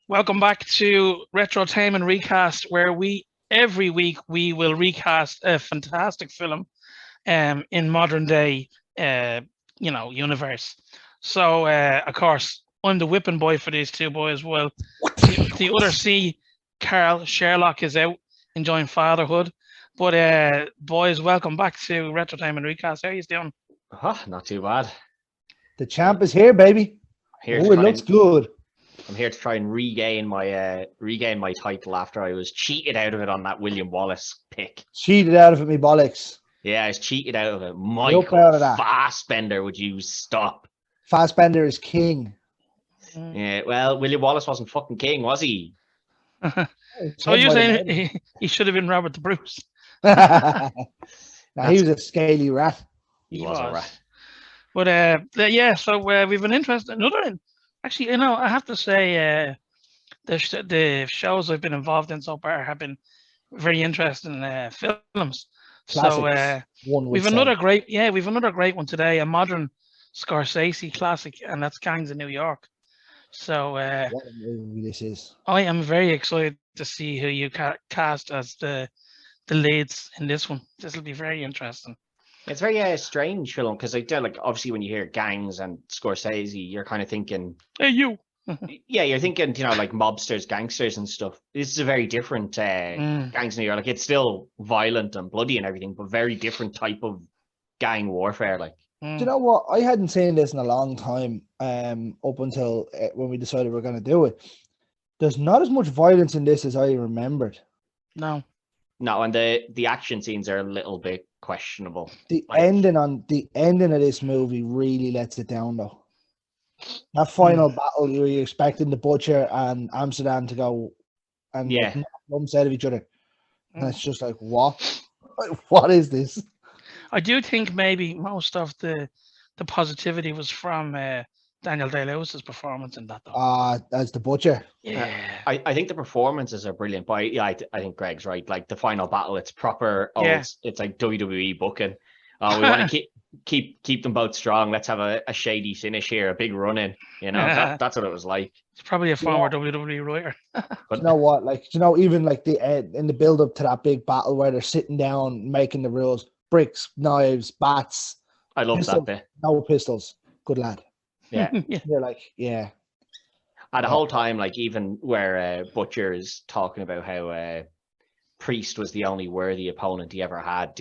Welcome back to Retrotainment Recast, where we every week we will recast a fantastic film in modern day universe. So of course I'm the whipping boy for these two boys. Well, the other C, Carl Sherlock is out enjoying fatherhood. But boys, welcome back to Retrotainment Recast. How are you doing? Not too bad. The champ is here, baby. Here Oh, it looks good. I'm here to try and regain my title after I was cheated out of it on that William Wallace pick. Cheated out of it, me bollocks. Yeah, I was cheated out of it. Real Michael proud of that. Fassbender, would you stop? Fassbender is king. Yeah, well, William Wallace wasn't fucking king, was he? So you're saying he should have been Robert the Bruce? Now, he was a scaly rat. He was a rat. But yeah, so we've been interested. Actually, I have to say, the shows I've been involved in so far have been very interesting films. Classics, So we've another great one today, a modern Scorsese classic, and that's Gangs of New York. So what a movie this is. I am very excited to see who you cast as the leads in this one. This will be very interesting. It's a very strange film because like obviously when you hear gangs and Scorsese, you're kind of thinking, hey, you. Yeah, you're thinking, like mobsters, gangsters and stuff. This is a very different Gangs of New York. Like, it's still violent and bloody and everything, but very different type of gang warfare. Like, do you know what? I hadn't seen this in a long time. Up until when we decided we're going to do it. There's not as much violence in this as I remembered. No, and the action scenes are a little bit questionable. The ending of this movie really lets it down, though. That final battle, you're expecting the Butcher and Amsterdam to go and knock out of each other, and it's just like, what? What is this? I do think maybe most of the positivity was from Daniel Day-Lewis's performance in that, though. As the Butcher. Yeah, I think the performances are brilliant, but I think Greg's right. Like, the final battle, it's proper old. It's like WWE booking. We want to keep them both strong. Let's have a shady finish here, a big run in. That's what it was like. It's probably a former WWE writer. But you know what? Like, even like in the build up to that big battle where they're sitting down making the rules, bricks, knives, bats. I love that bit. No pistols. Good lad. Yeah. They're like, yeah. And the whole time, like, even where Butcher is talking about how Priest was the only worthy opponent he ever had,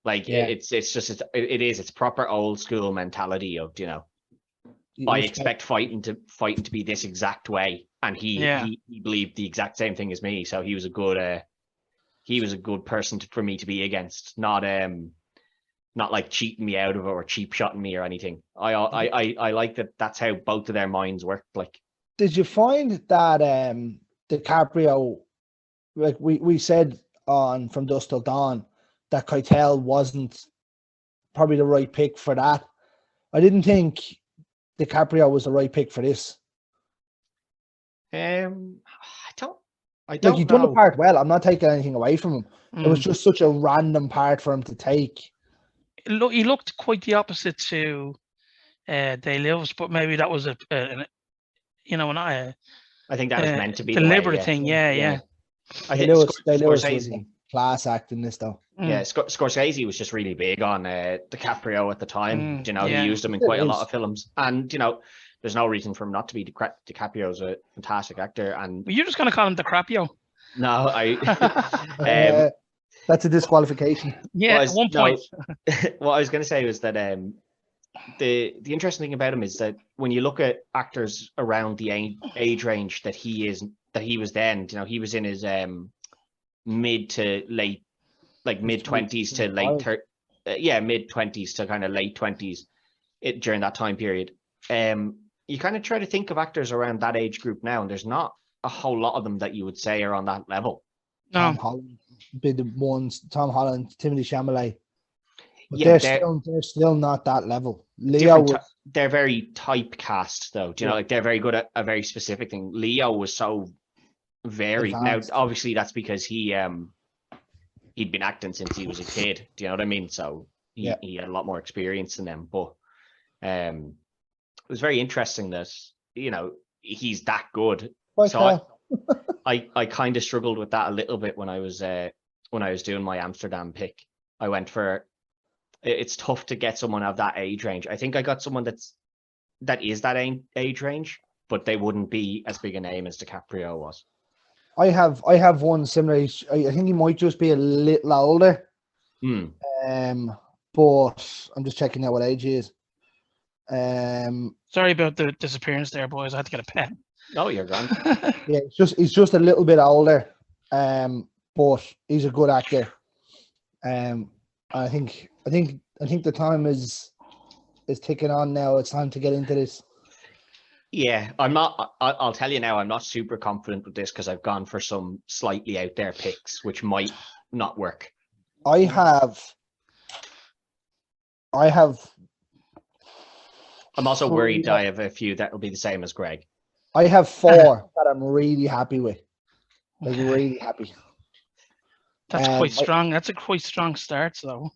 Like, it's proper old school mentality of, I expect fighting to be this exact way, and he believed the exact same thing as me, so he was a good person for me to be against, not like cheating me out of it or cheap shotting me or anything. I like that. That's how both of their minds work. Like, did you find that DiCaprio, like we said on From Dusk Till Dawn, that Keitel wasn't probably the right pick for that? I didn't think DiCaprio was the right pick for this. I don't like, he's done the part well. I'm not taking anything away from him. It was just such a random part for him to take. He looked quite the opposite to Day-Lewis, but maybe that was I think that was meant to be deliberate thing. Yeah. I think Day-Lewis was class act in this, though. Yeah, Scorsese was just really big on DiCaprio at the time. He used him in quite a lot of films, and there's no reason for him not to be. DiCaprio's a fantastic actor, and you're just gonna call him DiCaprio. No, that's a disqualification. Yeah, at 1 point. What I was going to say was that the interesting thing about him is that when you look at actors around the age range that he was then, he was in his mid to late, like mid 20s to late mid 20s to kind of late 20s during that time period. You kind of try to think of actors around that age group now, and there's not a whole lot of them that you would say are on that level. Tom Holland, be the ones. Tom Holland, Timothée Chalamet. But they're still not that level. Leo they're very typecast, though. Like, they're very good at a very specific thing. Leo was so varied. Advanced. Now, obviously, that's because he'd been acting since he was a kid. Do you know what I mean? So he had a lot more experience than them. But it was very interesting that he's that good. Bye, So Carl. I kind of struggled with that a little bit when I was doing my Amsterdam pick. I went for it's tough to get someone of that age range. I think I got someone that is that age range, but they wouldn't be as big a name as DiCaprio was. I have one similar. I think he might just be a little older. But I'm just checking out what age he is. Sorry about the disappearance there, boys. I had to get a pen. Oh, you're grand. Yeah, he's just a little bit older. But he's a good actor. I think the time is ticking on now. It's time to get into this. Yeah, I'm not. I'll tell you now, I'm not super confident with this because I've gone for some slightly out there picks, which might not work. I have. I'm also worried I have a few that will be the same as Greg. I have 4 that I'm really happy with. Like really happy. That's quite strong. That's a quite strong start, though.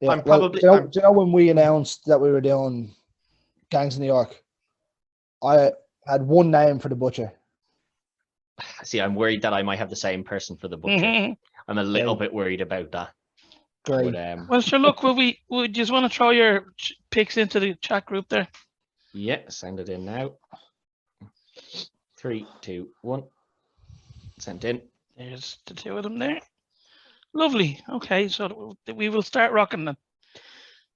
Yeah, I'm probably. do you know when we announced that we were doing Gangs of New York? I had one name for the Butcher. See, I'm worried that I might have the same person for the Butcher. I'm a little bit worried about that. Great. But, well, sure. Look, would you just want to throw your picks into the chat group there? Yeah, send it in now. 3, 2, 1. Sent in. There's the 2 of them there. Lovely. Okay, so we will start rocking them.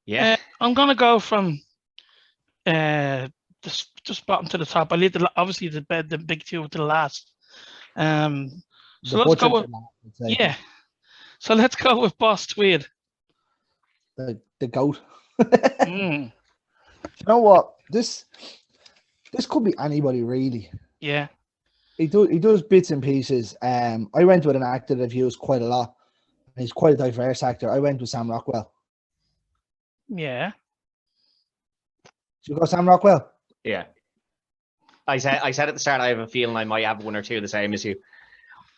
Yeah. I'm gonna go from just bottom to the top. I leave obviously the big 2 to the last. So let's go with So let's go with Boss Tweed. The goat. You know what? This could be anybody really. Yeah. He does bits and pieces. I went with an actor that I've used quite a lot. He's quite a diverse actor. I went with Sam Rockwell. Yeah. Should we go Sam Rockwell? Yeah. I said at the start I have a feeling I might have 1 or 2 the same as you.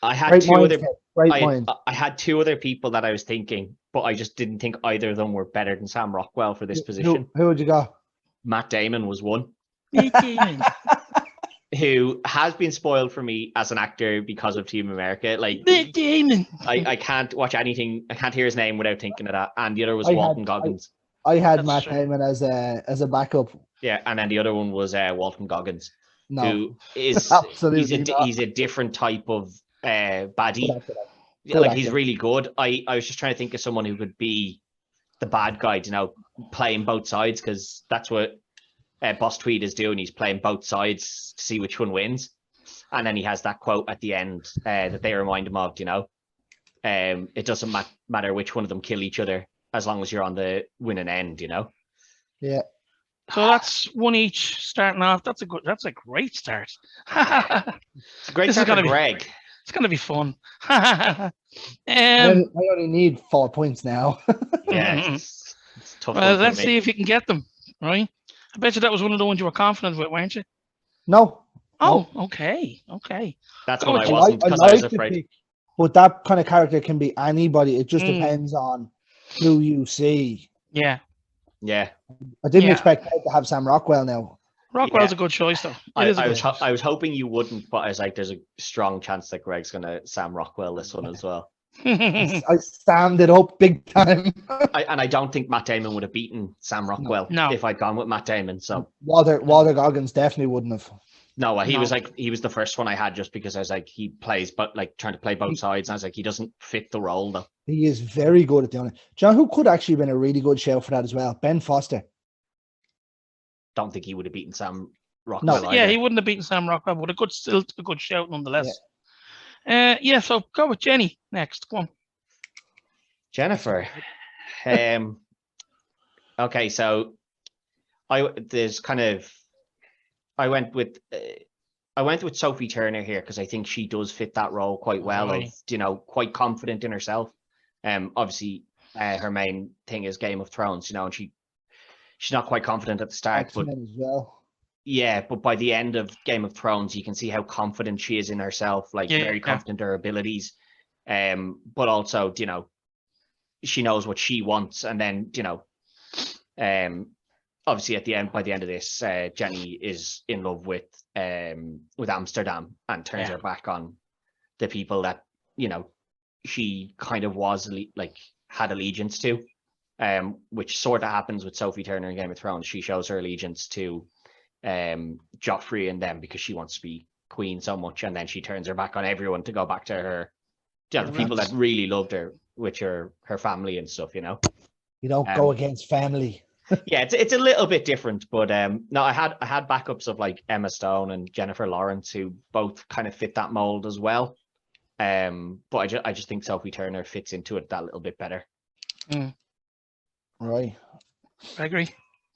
I had I had 2 other people that I was thinking, but I just didn't think either of them were better than Sam Rockwell for this position. Who would you go? Matt Damon was one. Matt Damon. Who has been spoiled for me as an actor because of Team America. Like Matt Damon. I can't watch anything. I can't hear his name without thinking of that. And the other was Walton Goggins. I had Matt Damon as a backup. Yeah, and then the other one was Walton Goggins. No, who is he's a different type of baddie. Like he's really good. I was just trying to think of someone who could be the bad guy, you know, playing both sides, because that's what Boss Tweed is doing. He's playing both sides to see which one wins. And then he has that quote at the end that they remind him of, you know. It doesn't matter which one of them kill each other as long as you're on the winning end, you know. Yeah. So that's 1 each starting off. That's a great start. It's a great start for Greg. It's gonna be fun. I only need 4 points now. Yeah, it's tough. Well, let's see if you can get them, right? I bet you that was one of the ones you were confident with, weren't you? No. Oh, okay. That's what I wasn't, because I was afraid. But that kind of character can be anybody. It just depends on who you see. Yeah. I didn't expect to have Sam Rockwell now. Rockwell's a good choice, though. I was hoping you wouldn't, but I was like, there's a strong chance that Greg's gonna Sam Rockwell this one as well. I stand it up big time. I don't think Matt Damon would have beaten Sam Rockwell if I'd gone with Matt Damon. So Walter Goggins definitely wouldn't have. No, he was the first one I had, just because I was like, he plays, but like trying to play both sides. And I was like, he doesn't fit the role though. He is very good at doing it. John, who could actually have been a really good shout for that as well? Ben Foster. Don't think he would have beaten Sam Rockwell. No, yeah, he wouldn't have beaten Sam Rockwell, but still a good shout nonetheless. Yeah. So go with Jenny next. Go on. Jennifer. Okay, so I went with Sophie Turner here because I think she does fit that role quite well. Quite confident in herself. Obviously, her main thing is Game of Thrones, and she's not quite confident at the start, but as well. Yeah, but by the end of Game of Thrones, you can see how confident she is in herself, very confident in her abilities. But also, she knows what she wants, and then obviously by the end of this, Jenny is in love with Amsterdam and turns her back on the people that, you know, she kind of was had allegiance to, which sort of happens with Sophie Turner in Game of Thrones. She shows her allegiance to Joffrey and them because she wants to be queen so much, and then she turns her back on everyone to go back to her, the people that really loved her, which are her family and stuff, you know. You don't go against family. Yeah, it's a little bit different, but no, I had backups of like Emma Stone and Jennifer Lawrence who both kind of fit that mold as well. But I just think Sophie Turner fits into it that little bit better. Right. I agree.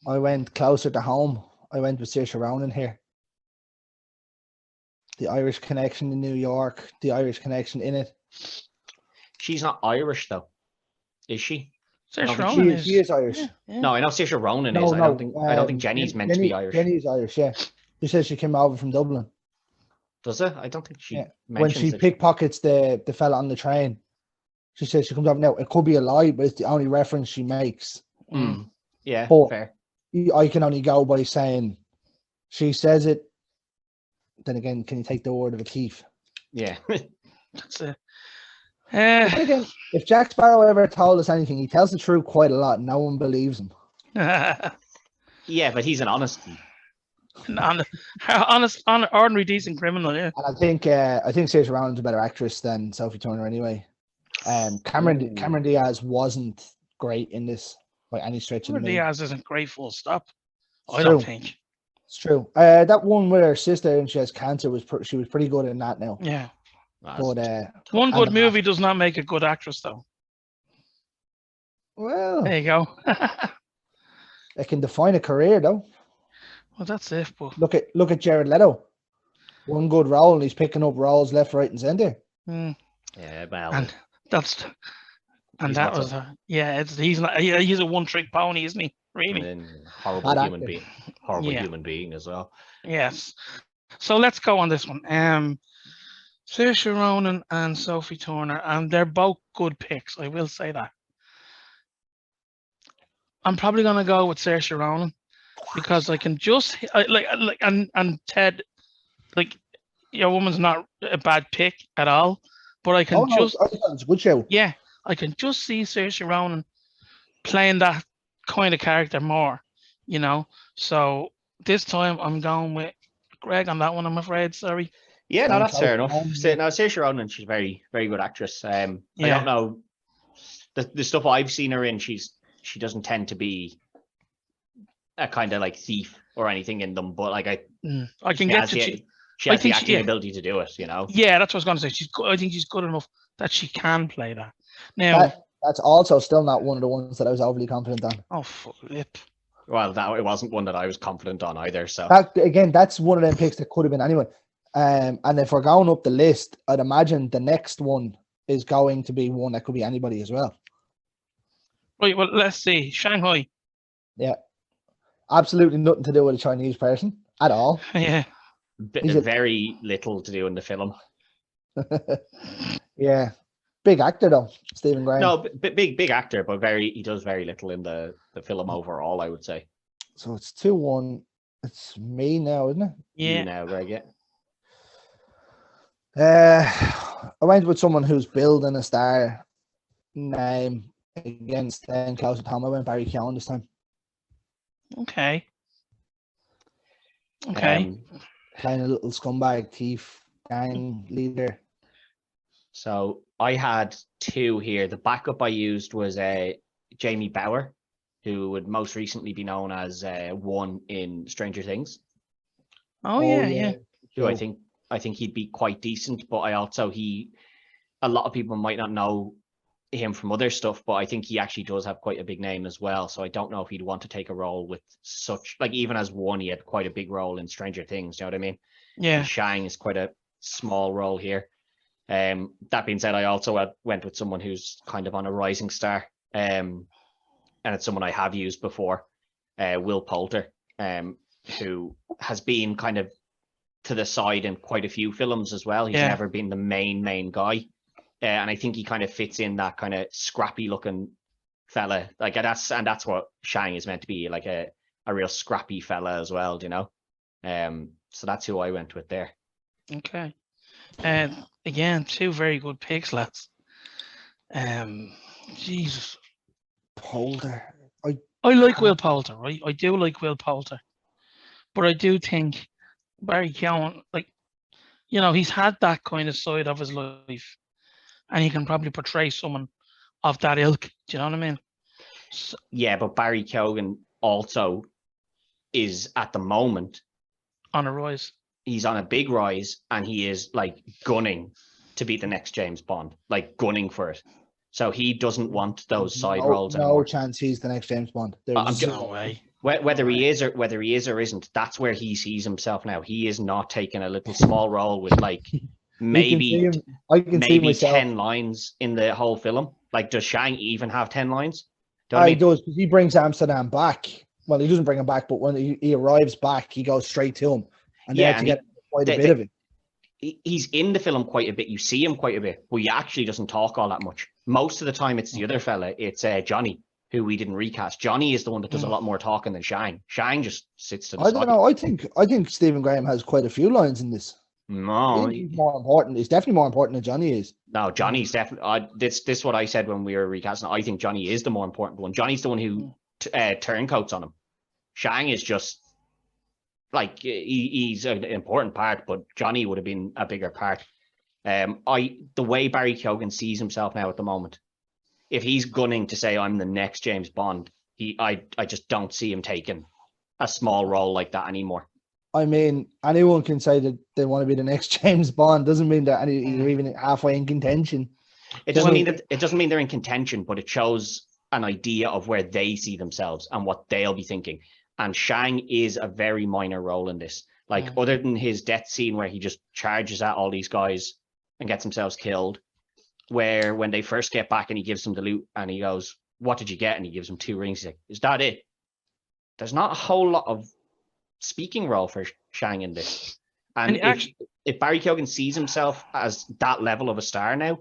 I went closer to home. I went with Saoirse Ronan here. The Irish connection in New York, the Irish connection in it. She's not Irish though, is she? Saoirse Ronan she is Irish. Yeah. No, I know Saoirse Ronan is. I don't think Jenny's meant to be Irish. Jenny's Irish, yeah. She says she came over from Dublin. Does it? I don't think she when she pickpockets the fella on the train. She says she comes over now. It could be a lie, but it's the only reference she makes. Yeah, but fair. I can only go by saying she says it. Then again, can you take the word of a thief? Yeah. That's it. But again, if Jack Sparrow ever told us anything, he tells the truth quite a lot. No one believes him. Yeah, but he's an honest ordinary, decent criminal. Yeah. And I think Saoirse Ronan's a better actress than Sophie Turner anyway. Cameron Diaz wasn't great in this by any stretch of the imagination. Diaz isn't great, full stop. I don't think. It's true. That one with her sister and she has cancer she was pretty good in that now. Yeah. But one good movie does not make a good actress, though. Well, there you go. It can define a career, though. Well, that's it. But look at Jared Leto. One good role, and he's picking up roles left, right, and centre. Yeah, well, and he's a one-trick pony, isn't he? Really, and horrible human being as well. Yes. So let's go on this one. Saoirse Ronan and Sophie Turner, and they're both good picks. I will say that. I'm probably gonna go with Saoirse Ronan because I can just and Ted, like, your woman's not a bad pick at all, but I can I thought it was a good show. Yeah, I can just see Saoirse Ronan playing that kind of character more, you know. So this time I'm going with Greg on that one. I'm afraid. Sorry. Yeah, no, that's fair enough. Now, Saoirse Ronan, she's a very, very good actress. I don't know the stuff I've seen her in. She doesn't tend to be a kind of like thief or anything in them, but like I can get to she has the acting ability to do it, you know. Yeah, that's what I was going to say. I think she's good enough that she can play that. Now that's also still not one of the ones that I was overly confident on. Oh, flip. Well, it wasn't one that I was confident on either. So that's one of them picks that could have been anyone. And if we're going up the list, I'd imagine the next one is going to be one that could be anybody as well. Right, well, let's see. Shanghai. Yeah. Absolutely nothing to do with a Chinese person at all. Yeah. Very little to do in the film. Yeah. Big actor, though, Stephen Graham. No, big actor, but he does very little in the film overall, I would say. So it's 2-1. It's me now, isn't it? Yeah. You now, Greg, yeah. I went with someone who's building a star name against staying close to home. I went Barry Keoghan this time. Okay. Playing a little scumbag thief gang leader. So I had two here. The backup I used was Jamie Bauer, who would most recently be known as one in Stranger Things. Oh yeah. Who I think he'd be quite decent, but a lot of people might not know him from other stuff, but I think he actually does have quite a big name as well. So I don't know if he'd want to take a role with such, like, even as one, he had quite a big role in Stranger Things. You know what I mean? Yeah. And Shang is quite a small role here. That being said, I also went with someone who's kind of on a rising star, and it's someone I have used before, Will Poulter, who has been kind of to the side in quite a few films as well. He's never been the main guy, and I think he kind of fits in that kind of scrappy looking fella. Like that's what Shang is meant to be, like a a real scrappy fella as well, you know. So that's who I went with there. Okay. And again, two very good picks, lads. Jesus. Poulter. I like Will Poulter, right? I do like Will Poulter. But I do think Barry Keoghan, like, you know, he's had that kind of side of his life. And he can probably portray someone of that ilk. Do you know what I mean? So, Yeah, but Barry Keoghan also is at the moment, on a rise. he's on a big rise, and he is like gunning to be the next James Bond, like gunning for it. So he doesn't want those side roles no anymore. chance he's the next James Bond. No way. Whether he is or isn't, that's where he sees himself now. He is not taking a little small role with like maybe I can see myself. 10 lines in the whole film. Like, does Shang even have 10 lines? Do you know what I mean? Does, because he brings Amsterdam back. Well, he doesn't bring him back, but when he arrives back, he goes straight to him, and they get quite a bit of it. He's in the film quite a bit. You see him quite a bit, but he actually doesn't talk all that much. Most of the time, it's the other fella. It's Johnny, who we didn't recast. Johnny is the one that does a lot more talking than Shang. Shang just sits to the side. I don't know. I think Stephen Graham has quite a few lines in this. No, he's more important. He's definitely more important than Johnny is. No, Johnny's definitely. This is what I said when we were recasting. I think Johnny is the more important one. Johnny's the one who turncoats on him. Shang is just like he's an important part, but Johnny would have been a bigger part. The way Barry Keoghan sees himself now at the moment, if he's gunning to say I'm the next James Bond, I just don't see him taking a small role like that anymore. I mean, anyone can say that they want to be the next James Bond. Doesn't mean that you're even halfway in contention. It doesn't mean they're in contention, but it shows an idea of where they see themselves and what they'll be thinking. And Shang is a very minor role in this. Like, other than his death scene where he just charges at all these guys and gets themselves killed, where when they first get back and he gives them the loot and he goes, "What did you get?" and he gives them 2 rings. He's like, "Is that it?" There's not a whole lot of speaking role for Shang in this. And if Barry Keoghan sees himself as that level of a star now,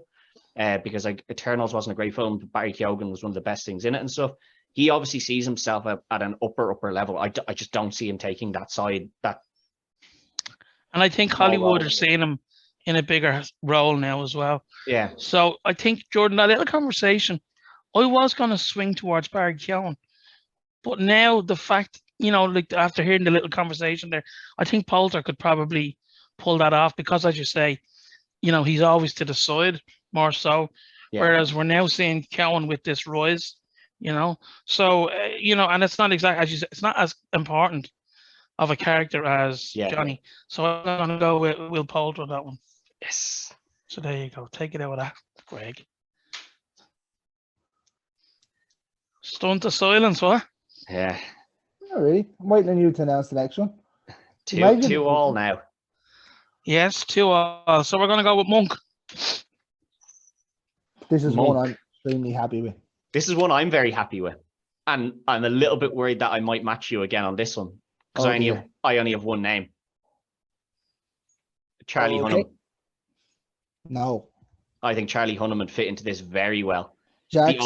because like Eternals wasn't a great film, but Barry Keoghan was one of the best things in it and stuff, he obviously sees himself at an upper level. I just don't see him taking that side. And I think Hollywood are seeing him in a bigger role now as well. Yeah. So I think, Jordan, that little conversation, I was going to swing towards Barry Keoghan, but now the fact, you know, like after hearing the little conversation there, I think Poulter could probably pull that off because, as you say, you know, he's always to the side more so, whereas we're now seeing Keoghan with this rise, you know. So, you know, and it's not exactly, as you said, it's not as important of a character as Johnny. So I'm going to go with Will Poulter on that one. Yes. So there you go. Take it out of that, Greg. Stunned to silence, what? Yeah. Not really. I'm waiting on you to announce the next one. 2-2 now. Yes, 2-2. So we're going to go with Monk. This is one I'm extremely happy with. This is one I'm very happy with. And I'm a little bit worried that I might match you again on this one. Because I only have one name. Charlie Hunnam. No. I think Charlie Hunnam would fit into this very well. Jax?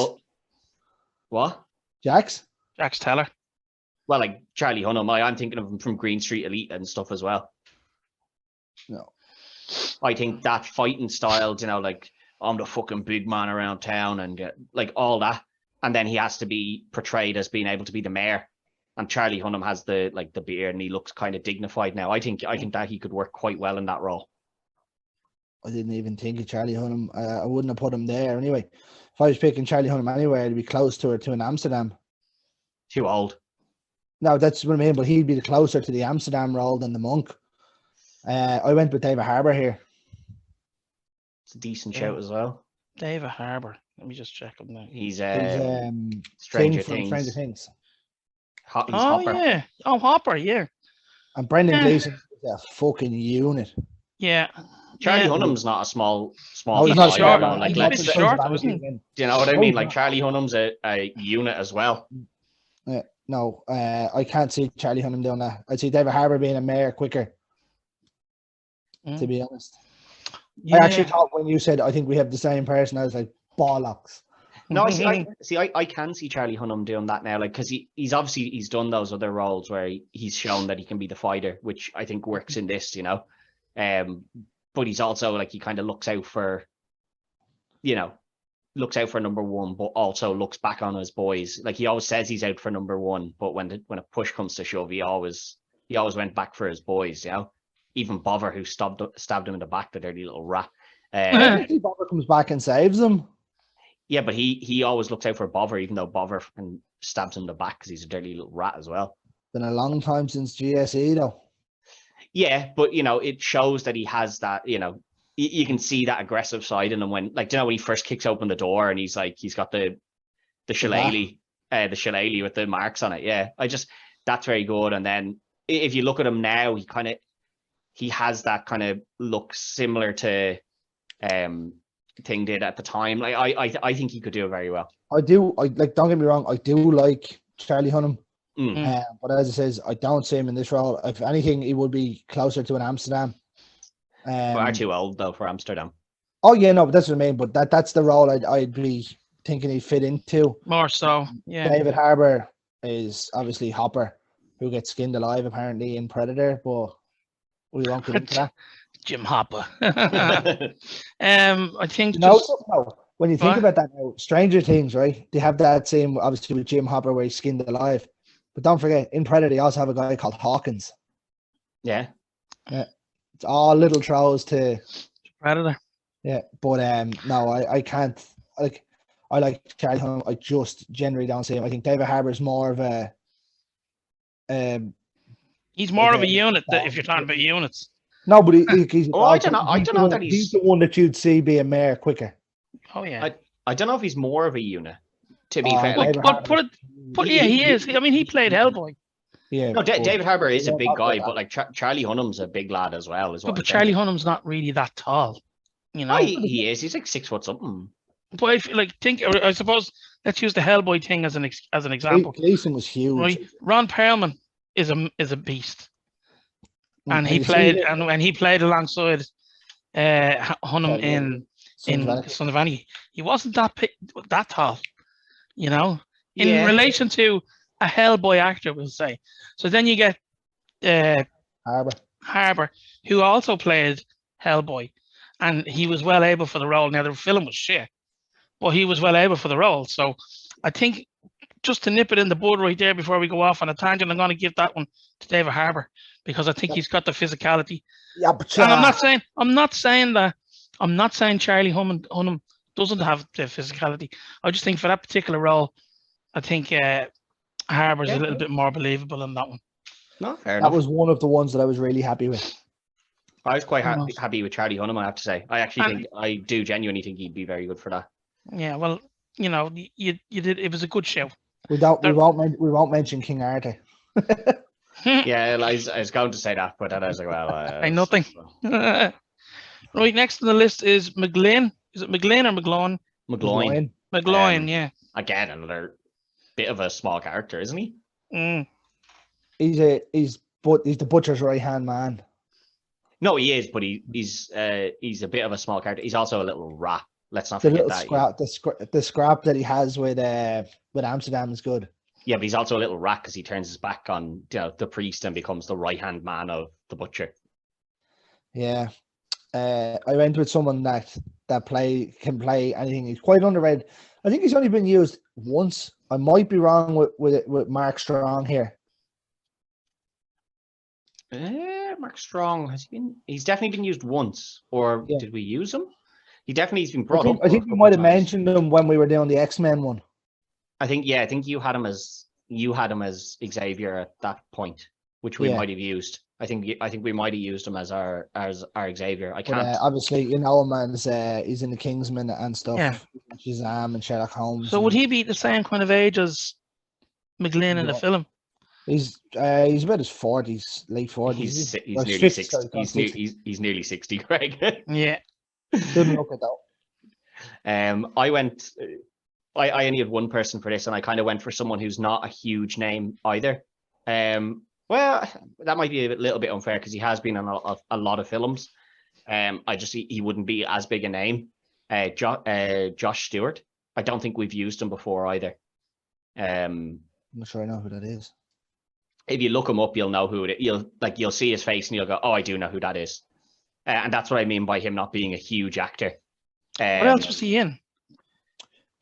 What? Jax Teller. Well, like Charlie Hunnam, I'm thinking of him from Green Street Elite and stuff as well. No. I think that fighting style, you know, like, I'm the fucking big man around town and like all that. And then he has to be portrayed as being able to be the mayor. And Charlie Hunnam has the beard and he looks kind of dignified now. I think that he could work quite well in that role. I didn't even think of Charlie Hunnam. I wouldn't have put him there anyway. If I was picking Charlie Hunnam anywhere, I'd be close to an Amsterdam. Too old. No, that's what I mean. But he'd be closer to the Amsterdam role than the Monk. I went with David Harbour here. It's a decent shout as well. David Harbour. Let me just check him now. He's Stranger Things. Hopper. Yeah. Oh, Hopper, yeah. And Brendan Gleeson is a fucking unit. Yeah. Charlie Hunnam's not a small. Oh, he's not short. Like, he's a bit short, isn't he? Do you know what I mean? Like Charlie Hunnam's a unit as well. Yeah. No, I can't see Charlie Hunnam doing that. I'd see David Harbour being a mayor quicker. To be honest. Yeah. I actually thought when you said I think we have the same person, I was like, bollocks. No, I can see Charlie Hunnam doing that now, like, because he's obviously he's done those other roles where he's shown that he can be the fighter, which I think works in this, you know. But he's also like, he kind of looks out for number one, but also looks back on his boys. Like, he always says he's out for number one, but when a push comes to shove, he always went back for his boys, you know. Even Bother, who stabbed him in the back, the dirty little rat. Bobber comes back and saves them. Yeah, but he always looks out for Bother, even though Bother stabs him in the back because he's a dirty little rat as well. Been a long time since GSE though. Yeah, but it shows that he has that, you can see that aggressive side in him when, like, when he first kicks open the door and he's got the shillelagh, with the marks on it. Yeah, that's very good. And then if you look at him now, he has that kind of look similar to Thing did at the time. Like, I think he could do it very well. I don't get me wrong, I do like Charlie Hunnam. But as it says, I don't see him in this role. If anything, he would be closer to an Amsterdam. Far too old though for Amsterdam. Oh yeah, no, but that's what I mean. But that's the role I'd be thinking he'd fit into. More so, yeah. David Harbour is obviously Hopper, who gets skinned alive apparently in Predator, but we won't get into that. Jim Hopper. I think when you think about that now, Stranger Things, right? They have that same, obviously, with Jim Hopper where he's skinned alive. But don't forget, in Predator, they also have a guy called Hawkins. Yeah. It's all little throws to Predator. Yeah, but no, I can't. Like, I like Charlie Hunnam. I just generally don't see him. I think David Harbour's more of a. He's more of a unit. If you're talking about units. No, but he's. I don't know that he's the one that you'd see be a mayor quicker. Oh yeah. I don't know if he's more of a unit. To be fair, he is. I mean, he played Hellboy. Yeah. No, David Harbour is a big guy, but like Charlie Hunnam's a big lad as well. But Charlie Hunnam's not really that tall. Oh, he is. He's like 6 foot something. But I suppose let's use the Hellboy thing as an example. Neeson was huge. Right? Ron Perlman is a beast, and he played alongside Hunnam in Son of Annie. He wasn't that tall, in relation to a Hellboy actor, we'll say. So then you get Harbour, who also played Hellboy, and he was well able for the role. Now the film was shit, but he was well able for the role. So I think, just to nip it in the bud right there before we go off on a tangent, I'm going to give that one to David Harbour because I think he's got the physicality. Yeah, but and I'm not saying Charlie Hunnam doesn't have the physicality. I just think for that particular role, I think Harbour's a little bit more believable in that one. No, fair enough. That was one of the ones that I was really happy with. I was quite happy with Charlie Hunnam, I have to say. I do genuinely think he'd be very good for that. Yeah, well, you did. It was a good show. We won't mention King Arthur. Yeah, I was going to say that, but then I was like, well, nothing. Right, next on the list is McGlynn. Is it McGlynn or McGloin? McGloin, yeah. Again, another bit of a small character, isn't he? He's the butcher's right hand man. No, he is, but he's a bit of a small character. He's also a little rat. Let's not forget that. The scrap that he has with Amsterdam is good. Yeah, but he's also a little rat because he turns his back on the priest and becomes the right hand man of the butcher. Yeah, I went with someone that can play anything. He's quite underrated. I think he's only been used once. I might be wrong with Mark Strong here. Mark Strong he's definitely been used once, or did we use him? He definitely has been brought up. I think we might have mentioned him when we were doing the X-Men one. I think you had him as Xavier at that point, which we might have used. I think we might have used him as our Xavier. I can't. Obviously, him as he's in the Kingsman and stuff. Yeah. Shazam and Sherlock Holmes. So would he be the same kind of age as McGlynn in the film? He's about his 40s, late 40s. He's nearly 60. He's nearly 60, Greg. Yeah. Didn't look at that. I only had one person for this, and I kind of went for someone who's not a huge name either. Well, that might be a little bit unfair because he has been in a lot of films. He wouldn't be as big a name. Josh Stewart I don't think we've used him before either. I'm not sure I know who that is. If you look him up, you'll know who it is. You'll see his face and you'll go, oh, I do know who that is. And that's what I mean by him not being a huge actor. What else was he in?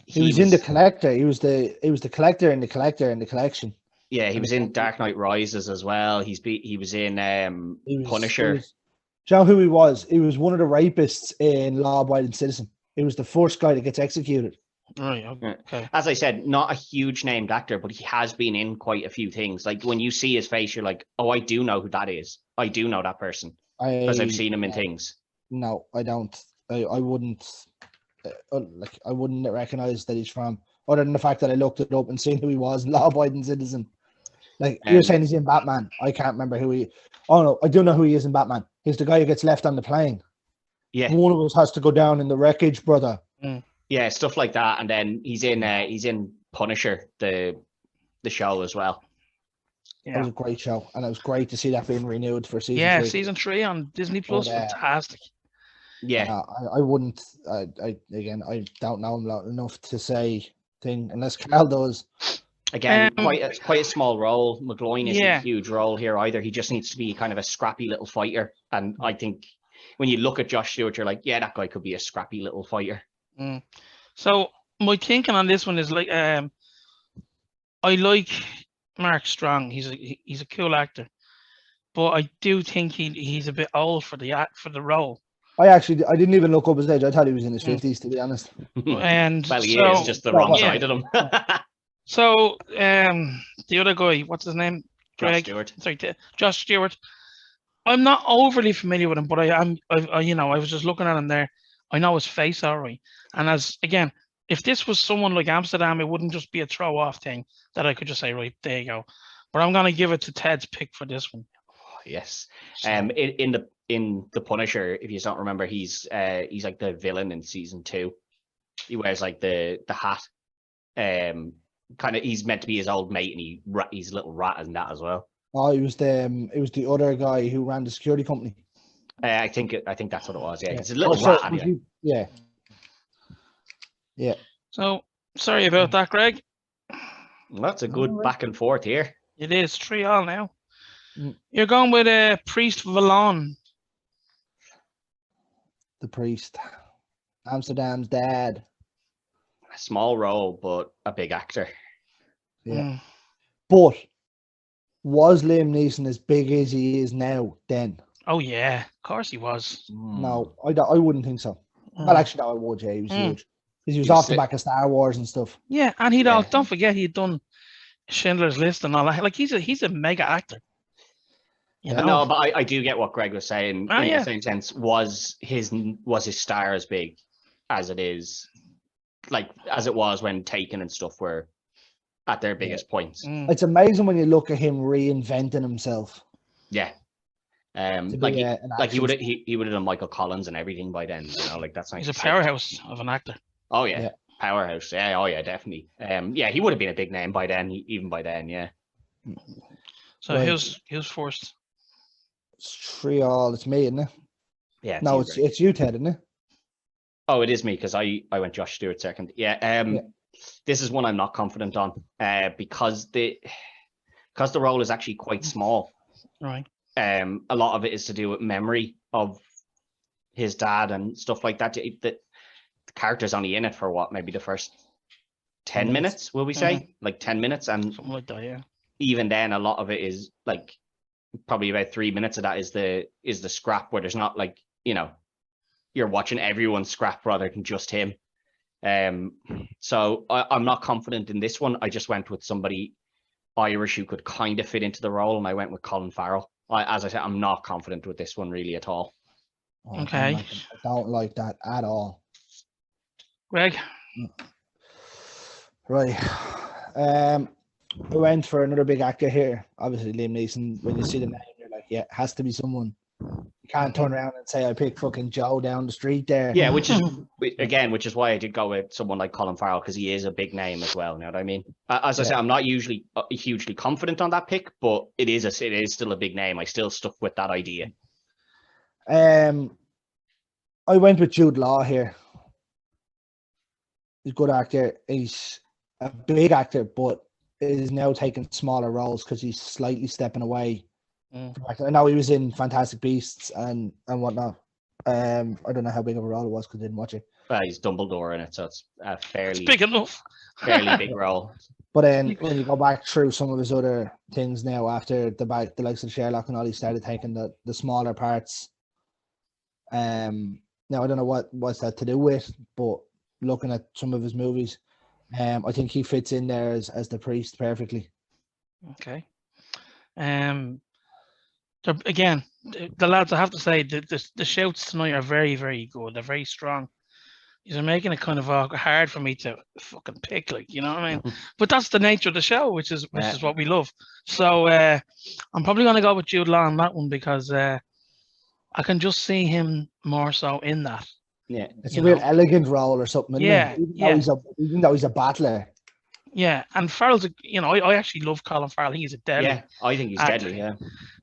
He was in The Collector. He was the collector in The Collector in The Collection. Yeah, he was in Dark Knight Rises as well. He was in Punisher. Do you know who he was? He was one of the rapists in Law Abiding Citizen. He was the first guy that gets executed. Right. Okay. As I said, not a huge named actor, but he has been in quite a few things. Like when you see his face, you're like, oh, I do know who that is. I do know that person because I've seen him in things. No, I don't. I wouldn't. I wouldn't recognize that he's from, other than the fact that I looked it up and seen who he was in Law Abiding Citizen. Like you're saying, he's in Batman. I can't remember who he. Oh no, I do know who he is in Batman. He's the guy who gets left on the plane. Yeah, one of us has to go down in the wreckage, brother. Yeah, stuff like that. And then he's in Punisher, the show as well. Yeah, that was a great show, and it was great to see that being renewed for season 3. Yeah, season 3 on Disney Plus, fantastic. Yeah, I wouldn't. I don't know him enough to say thing unless Carl does. Again, quite a small role. McCloy isn't a huge role here either. He just needs to be kind of a scrappy little fighter. And I think when you look at Josh Stewart, you're like, yeah, that guy could be a scrappy little fighter. So my thinking on this one is like, I like Mark Strong. He's a cool actor, but I do think he's a bit old for the role. I didn't even look up his age. I thought he was in his 50s, to be honest. And well, he is just the wrong side of him. So the other guy, what's his name? Josh Stewart. Sorry, Josh Stewart. I'm not overly familiar with him, but I was just looking at him there. I know his face all right. And again, if this was someone like Amsterdam, it wouldn't just be a throw-off thing that I could just say, right, there you go. But I'm gonna give it to Ted's pick for this one. Yes. So, in the Punisher, if you don't remember, he's like the villain in season 2. He wears like the hat. He's meant to be his old mate, and he's a little rat in that as well. Oh, it was the other guy who ran the security company. I think that's what it was. Yeah, he's a little rat. Anyway. Yeah. So sorry about that, Greg. Well, that's a good back and forth here. It is 3-3 now. You're going with Priest Vallon. The Priest, Amsterdam's dad. A small role, but a big actor. Yeah. But was Liam Neeson as big as he is now then? Oh yeah, of course he was. No, I wouldn't think so. Well, actually, no, I would. Yeah, he was huge. He was off the back of Star Wars and stuff. Yeah, and don't forget he'd done Schindler's List and all that. Like he's a mega actor. You know? No, but I do get what Greg was saying. In the same sense, was his star as big as it is, like as it was when Taken and stuff were at their biggest points. It's amazing when you look at him reinventing himself. Yeah. He would have done Michael Collins and everything by then. You know, like that's nice. He's a powerhouse of an actor. Oh yeah. Powerhouse. Yeah. Oh yeah, definitely. He would have been a big name by then. Even by then, yeah. So who's first? It's 3-3. It's me, isn't it? Yeah. No, it's you, Ted, isn't it? Oh, it is me because I went Josh Stewart second. Yeah. This is one I'm not confident on. Because the role is actually quite small. Right. A lot of it is to do with memory of his dad and stuff like that. The character's only in it for what, maybe the first 10 minutes, will we say? Like 10 minutes, and something like that, yeah. Even then, a lot of it is like probably about 3 minutes of that is the scrap, where there's not like, you know, you're watching everyone scrap rather than just him. So I'm not confident in this one. I just went with somebody Irish who could kind of fit into the role, and I went with Colin Farrell. As I said, I'm not confident with this one really at all. Okay. I don't like that at all. Greg? Right. We went for another big actor here. Obviously, Liam Neeson. When you see the name, you're like, yeah, it has to be someone. You can't turn around and say I picked fucking Joe down the street there. Yeah, which is why I did go with someone like Colin Farrell, because he is a big name as well. You know what I mean? As I said, I'm not usually hugely confident on that pick, but it is still a big name. I still stuck with that idea. I went with Jude Law here. He's a good actor. He's a big actor, but is now taking smaller roles because he's slightly stepping away. I know he was in Fantastic Beasts and whatnot. I don't know how big of a role it was because I didn't watch it. Well, he's Dumbledore in it, so it's a It's big enough. fairly big role. But then when you go back through some of his other things now, after the likes of Sherlock and all, he started taking the smaller parts. Now I don't know what's that to do with, but looking at some of his movies, I think he fits in there as the priest perfectly. Okay. Again, the lads, I have to say, the shouts tonight are very, very good. They're very strong. You're making it kind of hard for me to fucking pick, like, you know what I mean? But that's the nature of the show, which is what we love. So I'm probably going to go with Jude Law on that one because I can just see him more so in that. Yeah, it's a real elegant role or something. Yeah, even though he's a battler. Yeah, and Farrell's, I actually love Colin Farrell. He's a deadly. Yeah, I think he's actor. deadly.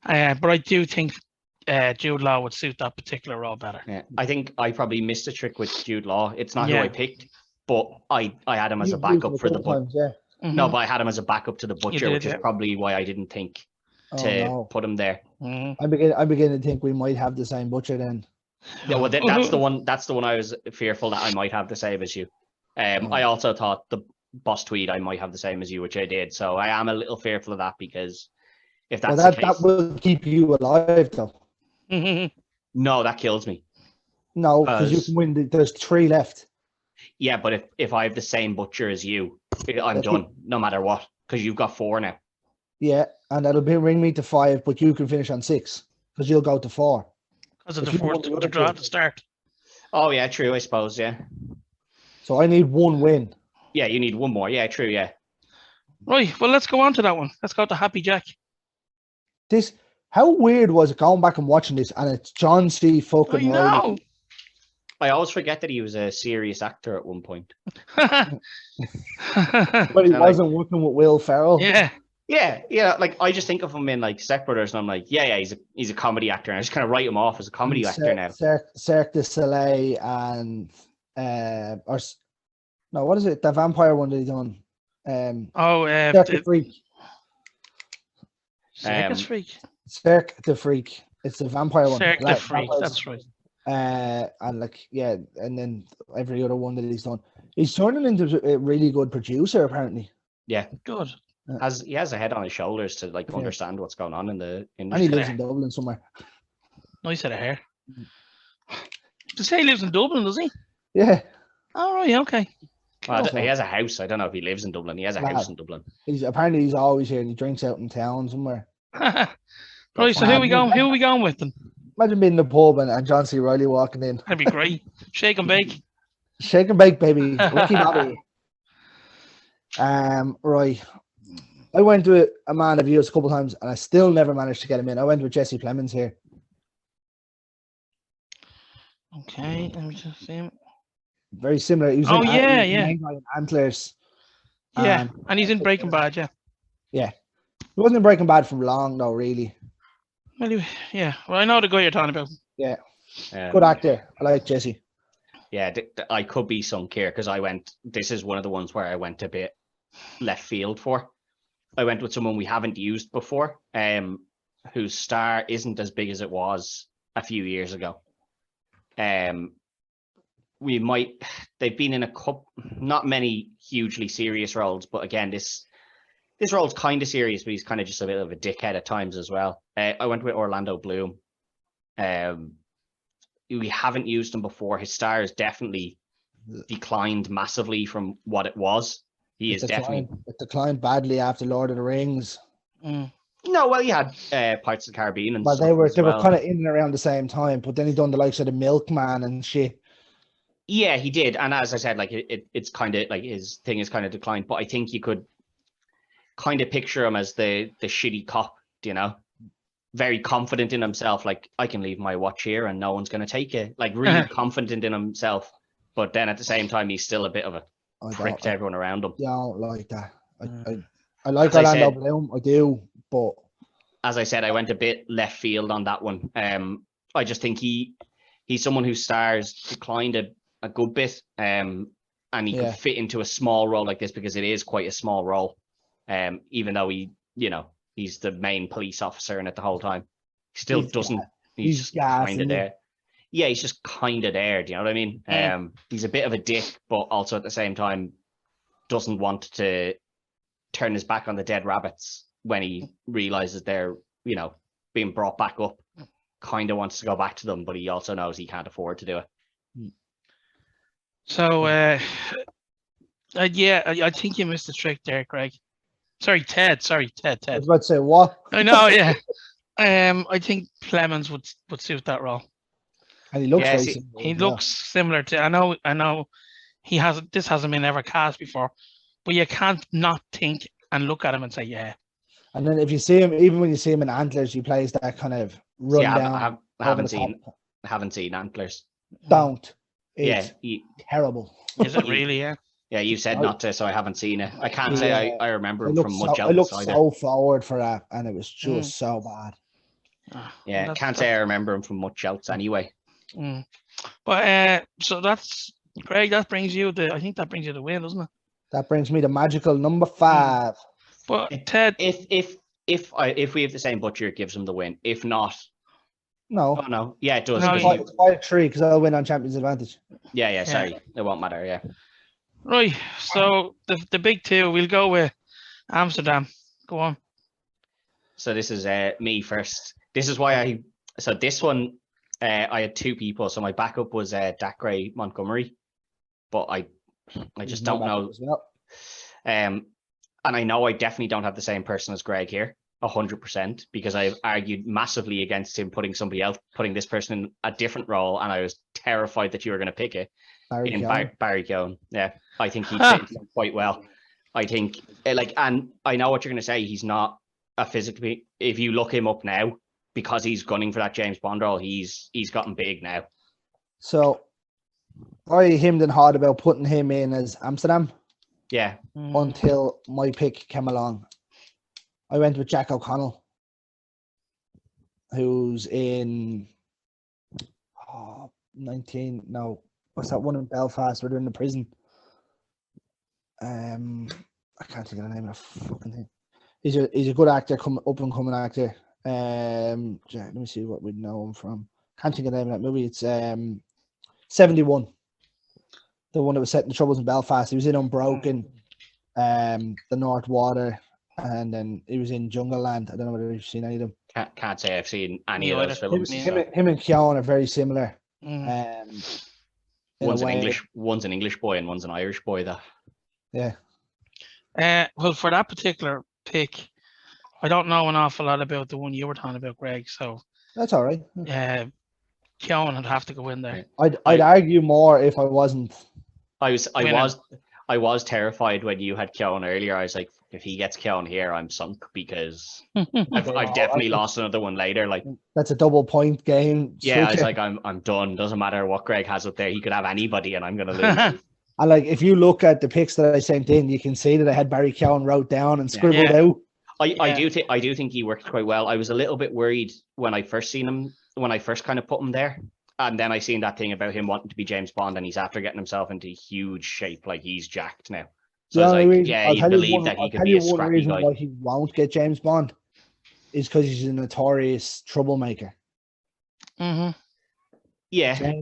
Yeah. But I do think Jude Law would suit that particular role better. Yeah, I think I probably missed a trick with Jude Law. It's not who I picked, but I had him as a backup for the Butcher. No, but I had him as a backup to the Butcher, which is probably why I didn't think to put him there. I'm beginning to think we might have the same Butcher then. Yeah, well, that's the one. That's the one I was fearful that I might have the same as you. I also thought the Boss Tweed I might have the same as you, which I did. So I am a little fearful of that because if that's the case, that will keep you alive, though. No, that kills me. No, because you can win. There's 3 left. Yeah, but if I have the same Butcher as you, I'm done no matter what because you've got 4 now. Yeah, and that'll bring me to 5, but you can finish on 6 because you'll go to 4. Because of the 4th to draw at the start. Oh yeah, true. I suppose So I need 1 win. Yeah, you need 1 more. Yeah, true. Yeah. Right. Well, let's go on to that one. Let's go to Happy Jack. How weird was it going back and watching this, and it's John C. fucking Reilly. I always forget that he was a serious actor at one point. But he wasn't working with Will Ferrell. Yeah. Like I just think of him in like Step Brothers, and I'm like, yeah, he's a comedy actor, and I just kind of write him off as a comedy actor now. Cirque du Soleil and what is it? The vampire one that he done. Cirque du Freak. Cirque du Freak. It's the vampire one. Cirque du Freak. That's right. And and then every other one that he's done. He's turning into a really good producer, apparently. Yeah, good. He has a head on his shoulders to understand what's going on in the industry. And he lives in Dublin somewhere. Nice head of hair. Does he say he lives in Dublin, does he? Yeah. Oh, right, okay. Well, he has a house. I don't know if he lives in Dublin. He has a house in Dublin. He's always here and he drinks out in town somewhere. Right, so who are we going with then? Imagine being in the pub and John C. Reilly walking in. That'd be great. Shake and bake. Shake and bake, baby. Ricky Bobby. Right. I went to a Man of Years a couple of times and I still never managed to get him in. I went with Jesse Plemons here. Okay, let me just see him. Very similar. He was in Antlers. Yeah, and he's in Breaking Bad, yeah. Yeah. He wasn't in Breaking Bad for long, though, really. Well, yeah. Well, I know the guy you're talking about. Yeah. Good actor. I like Jesse. Yeah, I could be sunk here because this is one of the ones where I went a bit left field for. I went with someone we haven't used before, whose star isn't as big as it was a few years ago. They've been in a couple, not many hugely serious roles, but again, this role's kind of serious, but he's kind of just a bit of a dickhead at times as well. I went with Orlando Bloom. We haven't used him before. His star has definitely declined massively from what it was. It declined badly after Lord of the Rings. No, well, he had Pirates of the Caribbean, and they were kind of in and around the same time. But then he done the likes of the Milkman and shit. Yeah, he did, and as I said, like it's kind of like his thing is kind of declined. But I think you could kind of picture him as the shitty cop, very confident in himself. Like, I can leave my watch here and no one's going to take it. Like, really confident in himself. But then at the same time, he's still a bit of a prick to everyone around him. Yeah, I don't like that. I like Orlando Bloom, I do, but as I said, I went a bit left field on that one. I just think he's someone whose stars declined a good bit. And and he could fit into a small role like this because it is quite a small role. Even though he's the main police officer in it the whole time, he still doesn't. He's just kind of there. Yeah, he's just kind of there. Do you know what I mean? He's a bit of a dick, but also at the same time doesn't want to turn his back on the dead rabbits when he realizes they're being brought back up. Kind of wants to go back to them, but he also knows he can't afford to do it. So, I think you missed the trick there, Craig. Sorry, Ted. Ted. I was about to say what? I know, yeah. I think Clemens would suit that role. And he looks he looks similar to. I know. This hasn't been ever cast before, but you can't not think and look at him and say, yeah. And then if you see him, even when you see him in Antlers, he plays that kind of run down. I haven't seen Antlers. Don't. It's terrible. Is it really? Yeah. Yeah, you said not to, so I haven't seen it. I can't say I remember him from much else. I looked so forward for that, and it was just so bad. Yeah, can't say I remember him from much else anyway. But so that's Craig. That brings you I think that brings you the win, doesn't it? That brings me to magical number 5. But Ted, if we have the same butcher, it gives him the win. If not, no. Oh no, yeah, it does. No, it's 5-3 because I'll win on Champions Advantage. Yeah. Sorry, it won't matter. Yeah. Right. So the big two, we'll go with Amsterdam. Go on. So this is me first. This is why this one I had 2 people. So my backup was Dacre Montgomery, but I just don't know. And I know I definitely don't have the same person as Greg here, 100%, because I've argued massively against him putting this person in a different role, and I was terrified that you were going to pick it Barry Keoghan. Yeah, I think he fit him quite well. I think, and I know what you're going to say. He's not a physically. If you look him up now, because he's gunning for that James Bond role, he's gotten big now. So I hemmed and hawed about putting him in as Amsterdam. Yeah. Until my pick came along. I went with Jack O'Connell, who's in 19. No, what's that one in Belfast? We're in the prison. I can't think of the name of the fucking thing. He's a good actor, up and coming actor. Let me see what we know him from. Can't think of the name of that movie. It's 71. The one that was set in the Troubles in Belfast. He was in Unbroken, The North Water, and then he was in Jungle Land. I don't know whether you've seen any of them. Can't say I've seen any of those films. Him and Keoghan are very similar. One's an English boy and one's an Irish boy. That. Yeah. Well, for that particular pick, I don't know an awful lot about the one you were talking about, Greg. So that's all right. Keoghan would have to go in there. I'd argue more if I wasn't. I was terrified when you had Keoghan earlier. I was like, if he gets Keoghan here, I'm sunk because I've definitely lost another one later. Like that's a double point game. Yeah, I was like, I'm done. Doesn't matter what Greg has up there. He could have anybody, and I'm gonna lose. And like, if you look at the picks that I sent in, you can see that I had Barry Keoghan wrote down and scribbled out. I do think he worked quite well. I was a little bit worried when I first seen him, when I first kind of put him there. And then I seen that thing about him wanting to be James Bond, and he's after getting himself into huge shape, like he's jacked now. So I was like, yeah, you believe that he could be a scrappy guy. Why he won't get James Bond is because he's a notorious troublemaker. Mm-hmm. Yeah.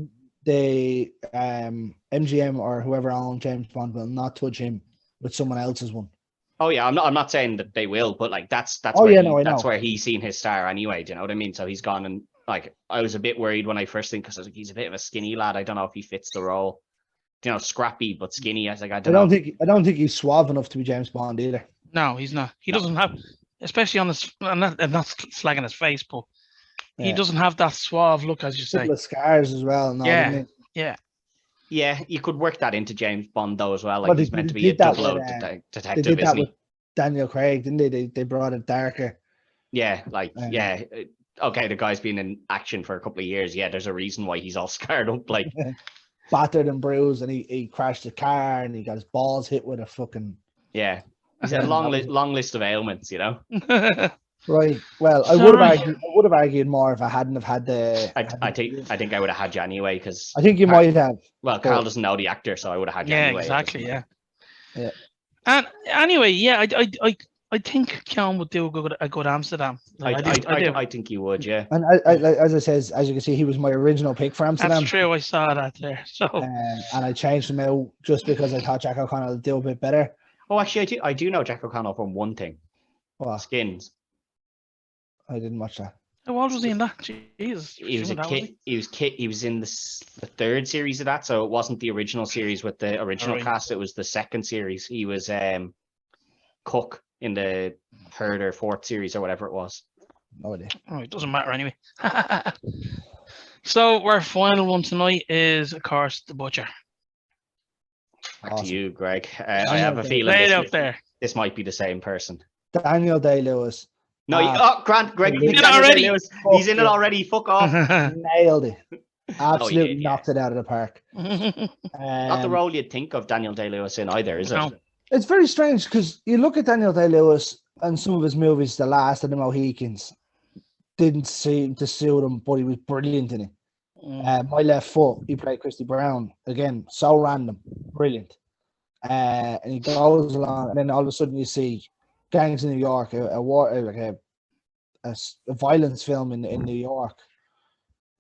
The MGM or whoever owns James Bond will not touch him with someone else's one. Oh yeah, I'm not saying that they will, but like that's where he's seen his star anyway. Do you know what I mean? So he's gone, and like I was a bit worried when I first think, because I was like, he's a bit of a skinny lad. I don't know if he fits the role. You know, scrappy but skinny. I was like, I don't know. I don't think he's suave enough to be James Bond either. No, he's not. He doesn't have, especially on this. I'm not slagging his face, but he doesn't have that suave look, as you say. The scars as well. No, Yeah, you could work that into James Bond though as well. Like he's meant to be a double detective. They did that with Daniel Craig, didn't they? They brought it darker. Yeah, okay, the guy's been in action for a couple of years. Yeah, there's a reason why he's all scarred up, like battered and bruised, and he crashed a car and he got his balls hit with a fucking He's a long list of ailments, you know. Right. Well, I So, would have right. argued. I would have argued more if I hadn't have had the. I think I would have had you anyway because I think you might have. well, Carl doesn't know the actor, so I would have had you Yeah, anyway. exactly. Yeah. Yeah. And anyway, yeah, I think Keane would do a good Amsterdam. Like, I do. I think you would, yeah. And as I says, as you can see, he was my original pick for Amsterdam. That's true. I saw that there. So and I changed him out just because I thought Jack O'Connell would do a bit better. Oh, actually, I do know Jack O'Connell from one thing. What? Skins. I didn't watch that. how old was he in that? Jesus. He was a kid. He was in the third series of that, so it wasn't the original series with the original cast. It was the second series. He was Cook in the third or fourth series or whatever it was. No idea. Oh, it doesn't matter anyway. So our final one tonight is, of course, the Butcher. Back to you, Greg. I have a feeling this might be the same person. Daniel Day-Lewis. No, Grant, Greg, he's in it already. Fuck off. Nailed it. Absolutely knocked it out of the park. Not the role you'd think of Daniel Day-Lewis in either, is it? No. It's very strange because you look at Daniel Day-Lewis and some of his movies, The Last of the Mohicans, didn't seem to suit him, but he was brilliant in it. My Left Foot, he played Christy Brown. Again, so random, brilliant. And he goes along, and then all of a sudden you see Gangs in New York, a violence film in New York.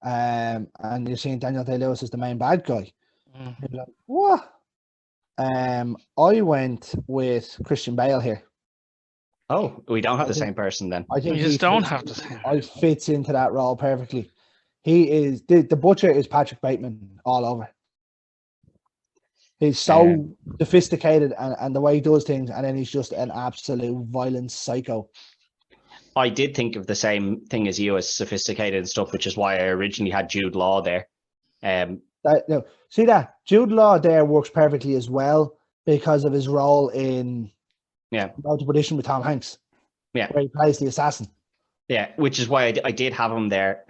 And you're seeing Daniel Day-Lewis as the main bad guy. You're like, what? I went with Christian Bale here. Oh, we don't have the same person then. I think you just don't have the same. I fits into that role perfectly. He is the Butcher is Patrick Bateman all over. He's so sophisticated and the way he does things, and then he's just an absolute violent psycho. I did think of the same thing as you, as sophisticated and stuff, which is why I originally had Jude Law there. See that Jude Law there works perfectly as well because of his role in Road to Perdition with Tom Hanks. Yeah, where he plays the assassin. Yeah, which is why I did have him there.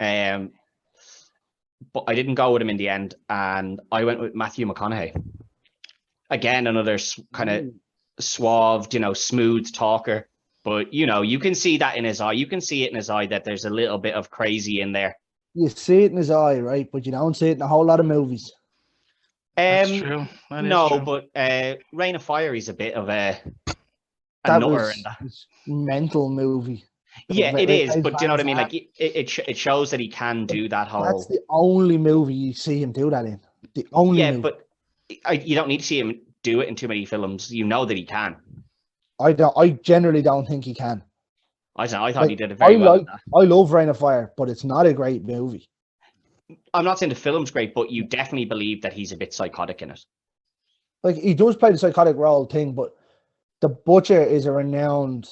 But I didn't go with him in the end, and I went with Matthew McConaughey. Again, another kind of suave, smooth talker. But, you can see that in his eye. You can see it in his eye that there's a little bit of crazy in there. You see it in his eye, right? But you don't see it in a whole lot of movies. That's true. True. But Reign of Fire is a bit of a nutter in that. Mental movie. Yeah, it is. But do you know what I mean? Like, it shows that he can do that whole... That's the only movie you see him do that in. The only movie. But you don't need to see him do it in too many films. You know that he can. I generally don't think he can. I thought he did it very well. I love Reign of Fire, but it's not a great movie. I'm not saying the film's great, but you definitely believe that he's a bit psychotic in it. Like, he does play the psychotic role thing, but the Butcher is a renowned...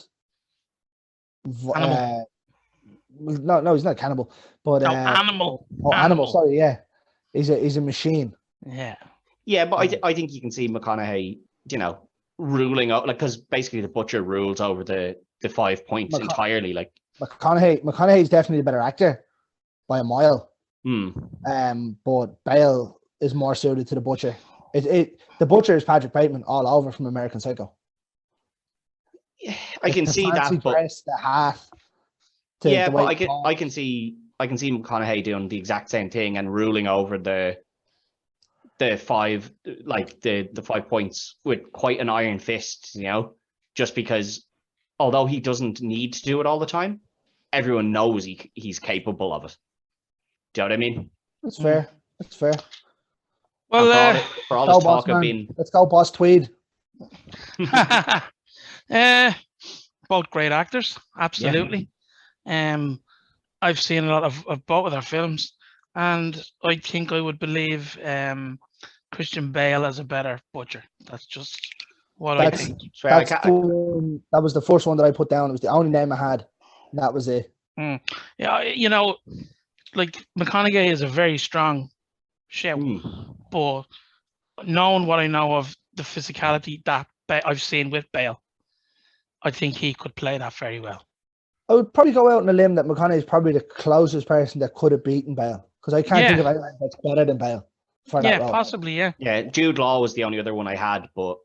no, he's not a cannibal. But animal. Oh, animal. Sorry, yeah. He's a machine. Yeah. Yeah, but I think you can see McConaughey, ruling out, like, because basically the Butcher rules over the 5 points entirely. Like, McConaughey is definitely a better actor by a mile. But Bale is more suited to the Butcher. The Butcher is Patrick Bateman all over from American Psycho. Yeah, I can see that, but dress, the hat. But I can see McConaughey doing the exact same thing and ruling over the 5, like the 5 points with quite an iron fist, just because although he doesn't need to do it all the time, everyone knows he's capable of it. Do you know what I mean? That's fair. That's fair. Well, for all this talk of being... Let's go, Boss Tweed. Both great actors, absolutely. Yeah. I've seen a lot of both of their films, and I think I would believe Christian Bale as a better Butcher. That's just what I think. That was the first one that I put down. It was the only name I had. That was it. Yeah, like, McConaughey is a very strong shout, but knowing what I know of the physicality that I've seen with Bale, I think he could play that very well. I would probably go out on a limb that McConaughey is probably the closest person that could have beaten Bale, because I can't think of anyone that's better than Bale for that role. Possibly, yeah. Yeah, Jude Law was the only other one I had, but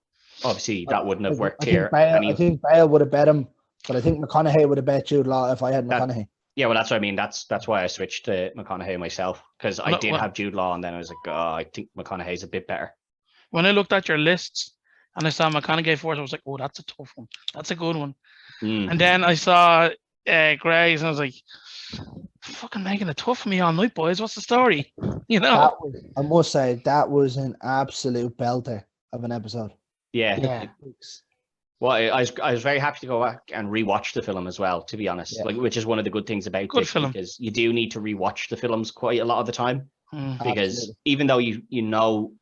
obviously that wouldn't have worked here. I think Bale would have bet him But I think McConaughey would have bet Jude Law if I had McConaughey. Yeah, well, that's what I mean. That's why I switched to McConaughey myself, because I did have Jude Law, and then I was like, oh, I think McConaughey's a bit better. When I looked at your lists and I saw McConaughey first, I was like, oh, that's a tough one. That's a good one. And then I saw Grey's, and I was like, fucking making it tough for me all night, boys. What's the story? You know? I must say, that was an absolute belter of an episode. Yeah. Well, I was very happy to go back and rewatch the film as well, to be honest. Like, which is one of the good things about it, because you do need to rewatch the films quite a lot of the time. Because even though you know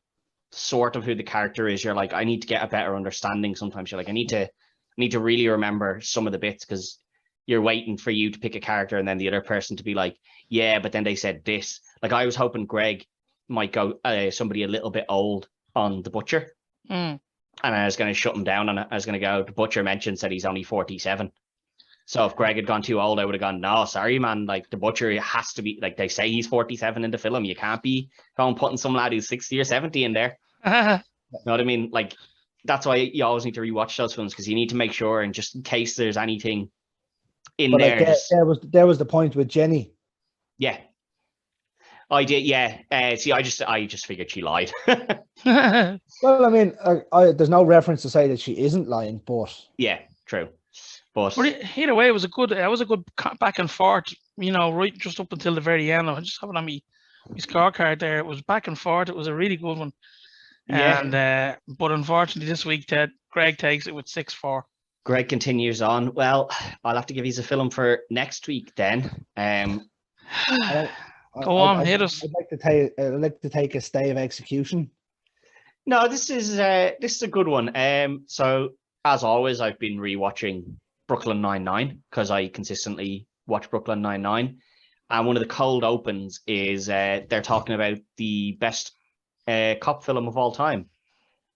sort of who the character is, you're like, I need to get a better understanding. Sometimes you're like, I need to really remember some of the bits, because you're waiting for you to pick a character and then the other person to be like, yeah, but then they said this. Like, I was hoping Greg might go somebody a little bit old on the Butcher. And I was going to shut him down, and I was going to go, the Butcher mentioned said he's only 47. So if Greg had gone too old, I would have gone, no, sorry, man. Like, the Butcher has to be, like, they say he's 47 in the film. You can't be going putting some lad who's 60 or 70 in there. You know what I mean? Like, that's why you always need to rewatch those films, because you need to make sure, and just in case there's anything in there. Like, there was the point with Jenny. Yeah. I did, yeah. See, I just figured she lied. Well, I mean, there's no reference to say that she isn't lying, but yeah, true. But either way, it was a good back and forth. You know, right just up until the very end. I just have it on my scorecard there. It was back and forth. It was a really good one. Yeah. And but unfortunately, this week, Greg takes it with 6-4. Greg continues on. Well, I'll have to give you a film for next week then. Go on, hit us. I'd like to take a stay of execution. No, this is a good one. So as always, I've been rewatching Brooklyn Nine-Nine, because I consistently watch Brooklyn Nine-Nine. And one of the cold opens is they're talking about the best cop film of all time.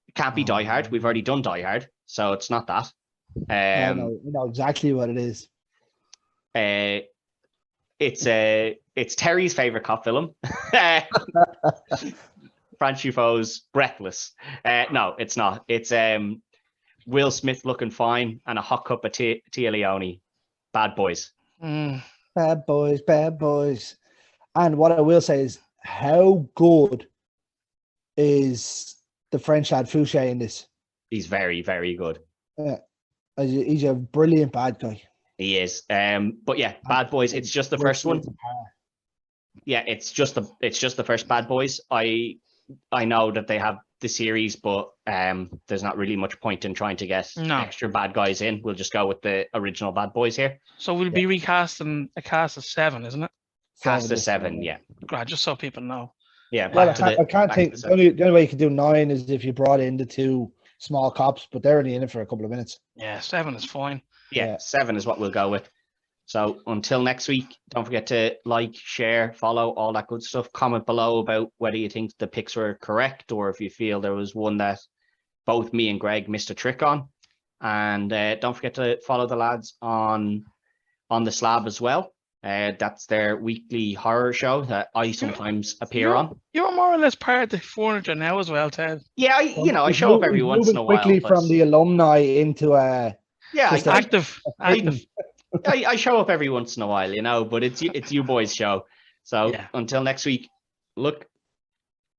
It can't be Die Hard. We've already done Die Hard, so it's not that. We know exactly what it is. It's Terry's favorite cop film. Franz Truffaut's Breathless. No, it's not. It's Will Smith looking fine and a hot cup of Tia Leone. Bad Boys. Bad boys. And what I will say is, how good is the French lad Fouché in this? He's very, very good. He's a brilliant bad guy. He is. But yeah, Bad Boys. It's just the first one. Yeah, it's just the first Bad Boys. I know that they have the series, but there's not really much point in trying to get extra bad guys in. We'll just go with the original Bad Boys here. So we'll be recasting a cast of 7, isn't it? Cast of 7, yeah. Great, just so people know. Yeah. Well, I can't think. The only way you can do 9 is if you brought in the 2 small cops, but they're only in it for a couple of minutes. Yeah, 7 is fine. Yeah, 7 is what we'll go with. So until next week, don't forget to like, share, follow, all that good stuff. Comment below about whether you think the picks were correct, or if you feel there was one that both me and Greg missed a trick on. And don't forget to follow the lads on the Slab as well. That's their weekly horror show that I sometimes appear on. You're more or less part of the furniture now as well, Ted. Yeah, I show up every once in a while. Quickly from the alumni into active. I show up every once in a while, but it's you boys' show. So until next week, look